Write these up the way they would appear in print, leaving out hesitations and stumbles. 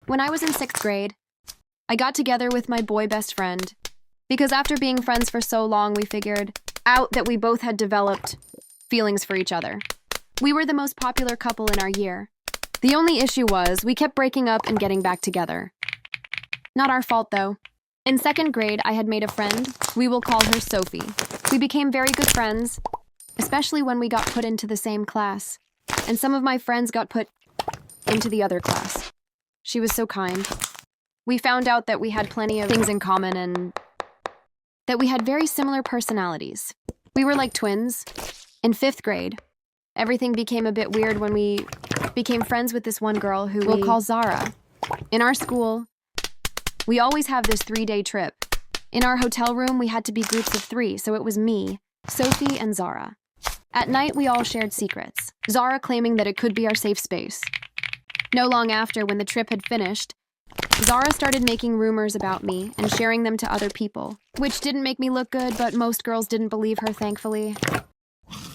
When I was in 6th grade, I got together with my boy best friend because after being friends for so long, we figured out that we both had developed feelings for each other. We were the most popular couple in our year. The only issue was we kept breaking up and getting back together. Not our fault, though. In 2nd grade, I had made a friend. We will call her Sophie. We became very good friends, especially when we got put into the same class. And some of my friends got put into the other class. She was so kind. We found out that we had plenty of things in common and that we had very similar personalities. We were like twins. In 5th grade, everything became a bit weird when we became friends with this one girl who we'll call Zara. In our school, we always have this 3-day trip. In our hotel room, we had to be groups of 3, so it was me, Sophie, and Zara. At night, we all shared secrets, Zara claiming that it could be our safe space. No long after, when the trip had finished, Zara started making rumors about me and sharing them to other people, which didn't make me look good, but most girls didn't believe her, thankfully.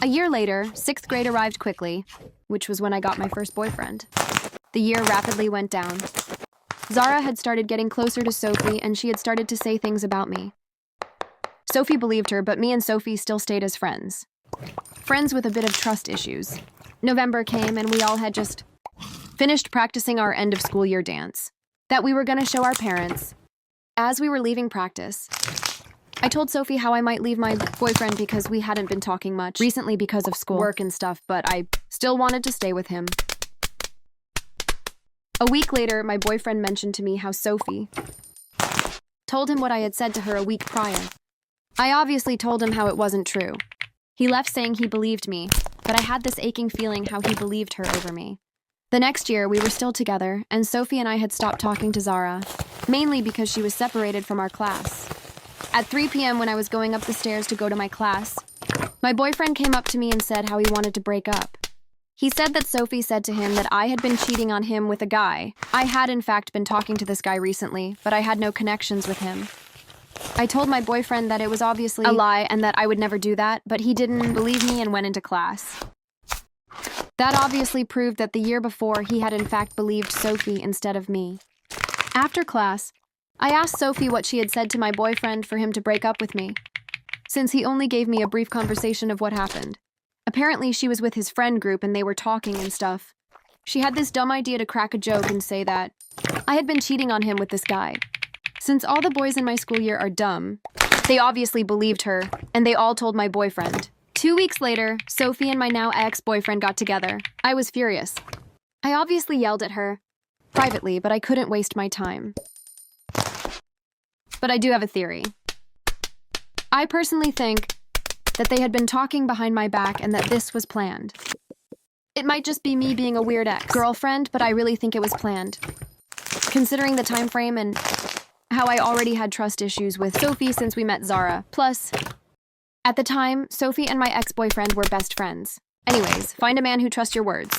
A year later, 6th grade arrived quickly, which was when I got my first boyfriend. The year rapidly went down. Zara had started getting closer to Sophie, and she had started to say things about me. Sophie believed her, but me and Sophie still stayed as friends. Friends with a bit of trust issues. November came, and we all had just finished practicing our end-of-school year dance that we were going to show our parents. As we were leaving practice, I told Sophie how I might leave my boyfriend because we hadn't been talking much recently because of school work and stuff, but I still wanted to stay with him. A week later, my boyfriend mentioned to me how Sophie told him what I had said to her a week prior. I obviously told him how it wasn't true. He left saying he believed me, but I had this aching feeling how he believed her over me. The next year, we were still together, and Sophie and I had stopped talking to Zara, mainly because she was separated from our class. At 3 p.m. when I was going up the stairs to go to my class, my boyfriend came up to me and said how he wanted to break up. He said that Sophie said to him that I had been cheating on him with a guy. I had, in fact, been talking to this guy recently, but I had no connections with him. I told my boyfriend that it was obviously a lie and that I would never do that, but he didn't believe me and went into class. That obviously proved that the year before he had in fact believed Sophie instead of me. After class, I asked Sophie what she had said to my boyfriend for him to break up with me, since he only gave me a brief conversation of what happened. Apparently, she was with his friend group and they were talking and stuff. She had this dumb idea to crack a joke and say that I had been cheating on him with this guy. Since all the boys in my school year are dumb, they obviously believed her, and they all told my boyfriend. 2 weeks later, Sophie and my now ex-boyfriend got together. I was furious. I obviously yelled at her privately, but I couldn't waste my time. But I do have a theory. I personally think that they had been talking behind my back and that this was planned. It might just be me being a weird ex-girlfriend, but I really think it was planned. Considering the time frame and how I already had trust issues with Sophie since we met Zara. Plus, at the time, Sophie and my ex-boyfriend were best friends. Anyways, find a man who trusts your words.